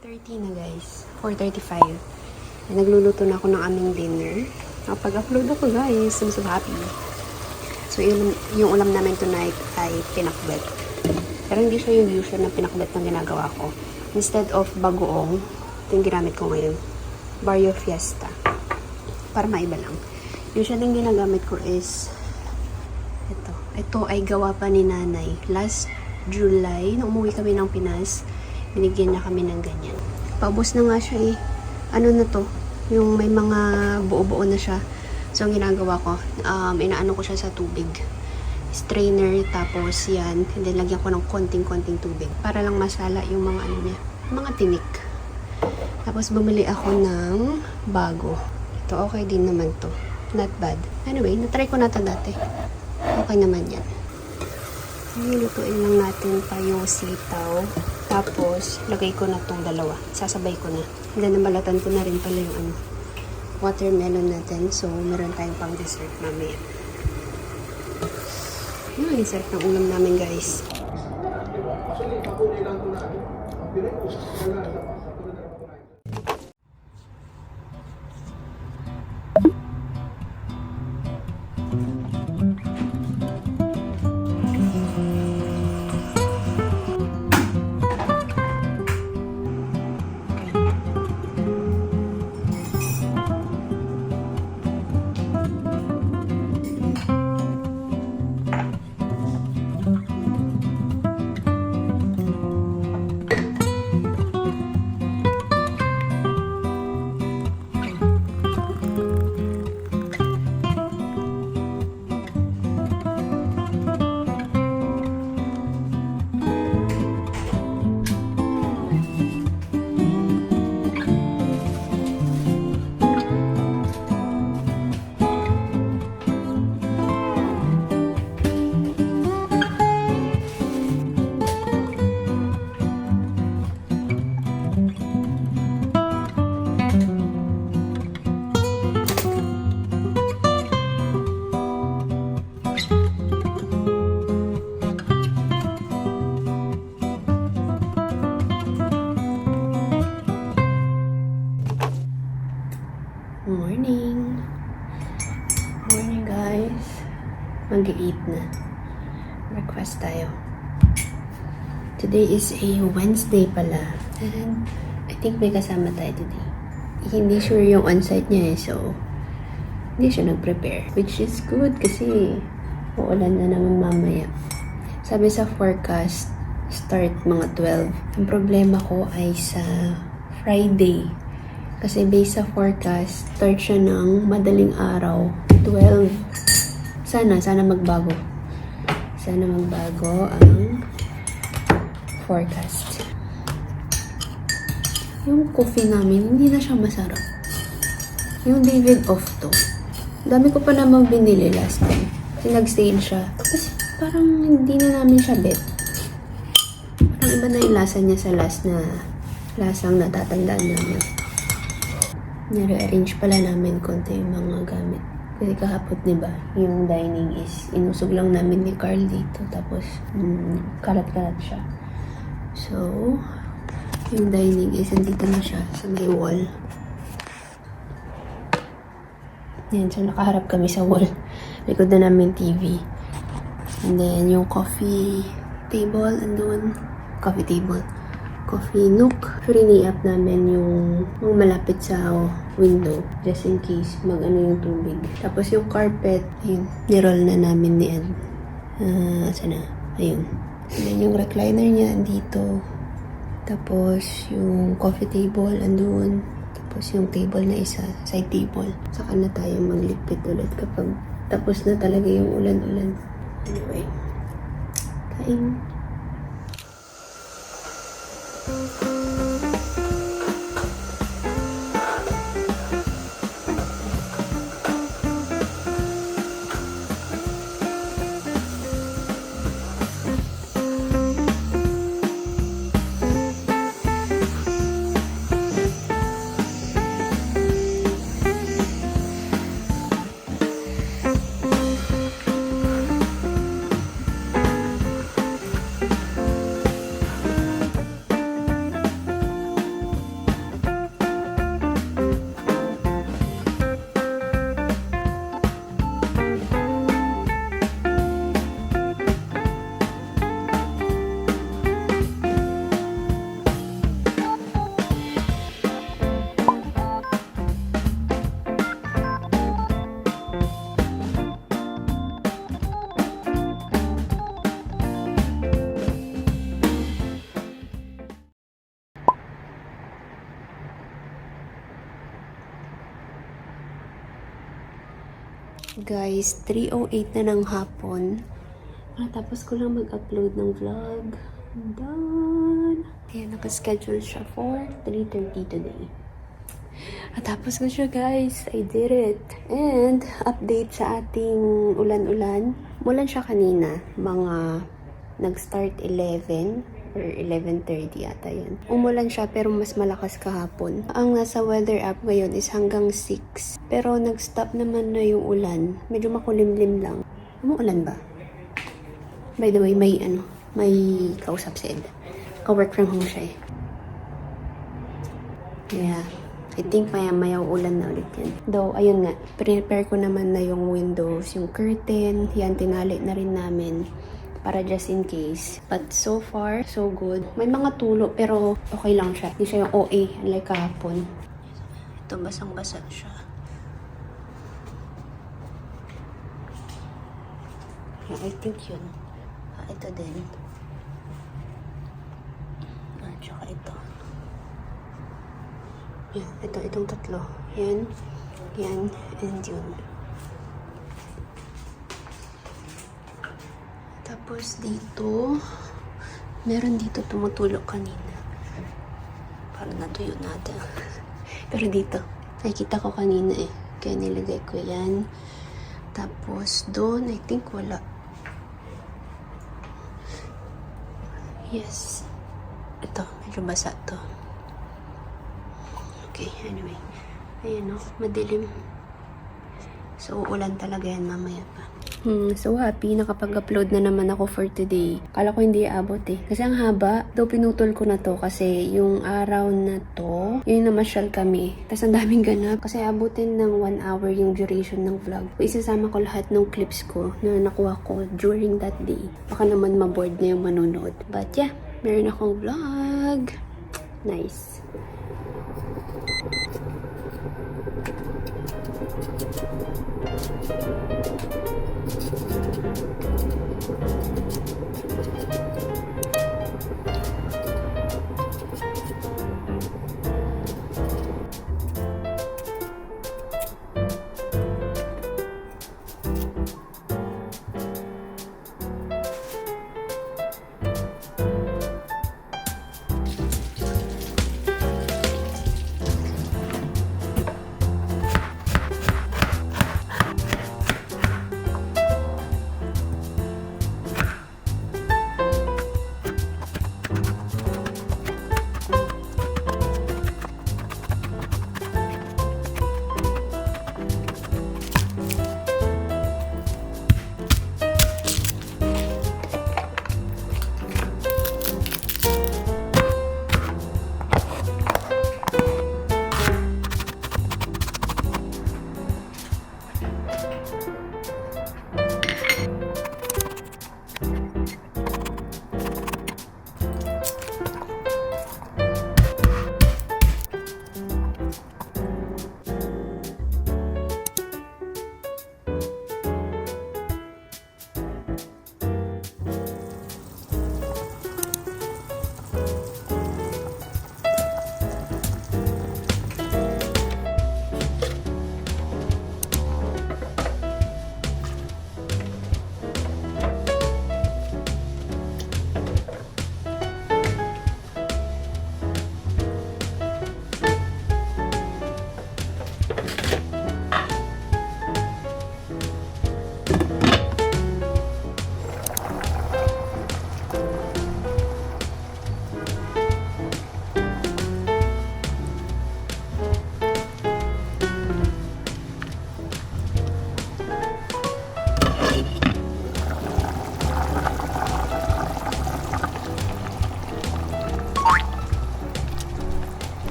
4:30 na guys. 4:35. Nagluluto na ako ng aming dinner. Nakapag-upload ako guys. I'm so happy. So yung ulam namin tonight ay pinakbet. Pero hindi siya yung usual na pinakbet na ginagawa ko. Instead of bagoong, ito yung ginamit ko ngayon. Barrio Fiesta. Para maiba lang. Usually yung ginagamit ko is ito. Ito ay gawa pa ni nanay. Last July, nung umuwi kami ng Pinas, binigyan niya kami ng ganyan. Paubos na nga siya eh. Ano na to? Yung may mga buo-buo na siya. So, ang ginagawa ko, inaano ko siya sa tubig. Strainer, tapos yan. And then, lagyan ko ng konting-konting tubig. Para lang masala yung mga ano niya. Mga tinik. Tapos, bumili ako ng bago. Ito, okay din naman to. Not bad. Anyway, natry ko na ito dati. Okay naman yan. Lutuin lang natin pa yung sitaw. Tapos, lagay ko na itong dalawa. Sasabay ko na. And then, nabalatan ko na rin pala yung watermelon natin. So, meron tayong pang dessert mamaya. Yung dessert ng ulam namin, guys. Morning! Morning guys! Mag-eat na. Breakfast tayo. Today is a Wednesday pala. And I think may kasama tayo today. Hindi sure yung on-site niya eh, so hindi siya nag-prepare. Which is good kasi uulan na naman mamaya. Sabi sa forecast, start mga 12. Ang problema ko ay sa Friday. Kasi based sa forecast, start siya ng madaling araw, 12. Sana magbago. Sana magbago ang forecast. Yung coffee namin, hindi na siya masarap. Yung David off to. Dami ko pa namang binili last time. Kasi nag-sale siya. Kasi parang hindi na namin siya bet. Parang iba na yung lasa niya sa last na lasang natatandaan namin. Nare-arrange pala namin konti yung mga gamit. Kasi kahapon, diba, yung dining is inusog lang namin ni Carl dito. Tapos, kalat-kalat siya. So, yung dining is nandito na siya sa may wall. Yan, so nakaharap kami sa wall. Likod na namin TV. And then, yung coffee table, andun. Coffee table. Coffee nook. Free-up namin yung malapit sa window just in case mag-ano yung tubig. Tapos yung carpet, ayun, niroll na namin ni Ed. Sana? Ayun. And then yung recliner niya andito. Tapos yung coffee table andun. Tapos yung table na isa, side table. Saka na tayo magligpit ulit kapag tapos na talaga yung ulan-ulan. Anyway. Kain. guys, 3:08 na ng hapon. Tapos ko lang mag-upload ng vlog. Done! Ayan, nakaschedule siya for 3:30 today. Tapos ko siya guys, I did it. And update sa ating ulan-ulan. Mulan siya kanina, mga nag-start 11 or 11:30 ata yun. Umulan siya pero mas malakas kahapon. Ang nasa weather app ngayon is hanggang 6. Pero nag-stop naman na yung ulan. Medyo makulimlim lang. Umuulan ba? By the way, may kausap si Ed. Ka-work from home siya eh. Yeah. I think maya-maya ulan na ulit yan. Though, ayun nga, prepare ko naman na yung windows, yung curtain, yan, tinali na rin namin para just in case. But so far, so good. May mga tulo, pero okay lang siya. Hindi siya yung OA, unlike kahapon. Ito, basang-basa siya. Yeah, I think yun. Ito din. Tsaka ito. Yan, itong tatlo. Yan, and yun. Tapos dito, meron dito tumutulog kanina. Parang natuyo natin. Pero dito, nakikita ko kanina eh. Kaya nilagay ko yan. Tapos doon, I think wala. Yes. Ito, medyo basa to. Okay, anyway. Ayan o, madilim. So, uulan talaga yan mamaya pa. So happy, nakapag-upload na naman ako for today. Kala ko hindi aabot eh. Kasi ang haba, daw pinutol ko na to kasi yung araw na to, yun namasyal kami. Tapos ang daming ganap. Kasi abutin ng 1 hour yung duration ng vlog. Isasama ko lahat ng clips ko na nakuha ko during that day. Baka naman maboard na yung manonood. But yeah, meron akong vlog. Nice.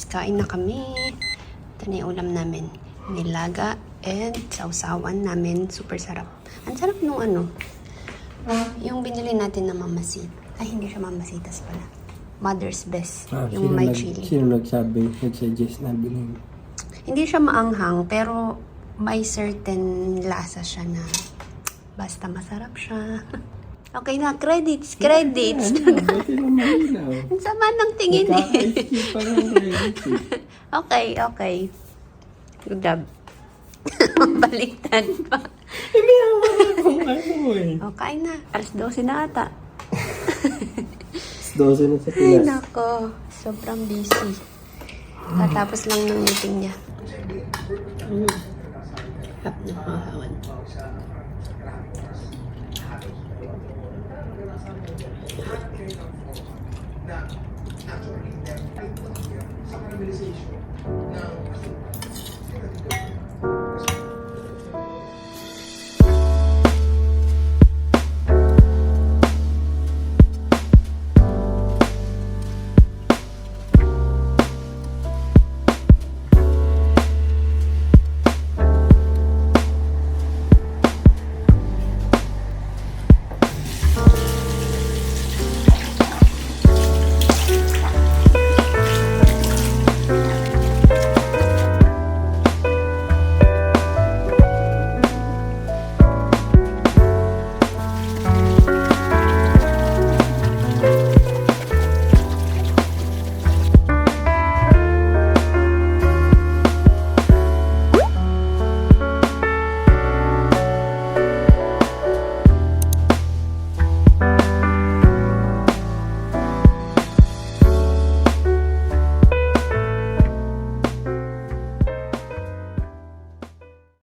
Kain na kami. Ito na yung ulam namin. Nilaga and sausawan namin. Super sarap. Ang sarap nung yung binili natin na mamasit. Ay, hindi siya mamasitas pala. Mother's Best. Yung may chili. Sino nag-suggest na bilhin? Hindi siya maanghang, pero may certain lasa siya na basta masarap siya. Okay na, credits, credits. Buti na malinaw. Ang sama ng tingin eh. Nakaka-skip pa ng credits eh. Okay, okay. Good job. Baliktad pa. Eh, may hawak akong ano eh. O, kain na. Alas 12 na ata. 12 na sa Ay, pilas. nako. Sobrang busy. Tatapos lang ng meeting niya. Hap na makahawan.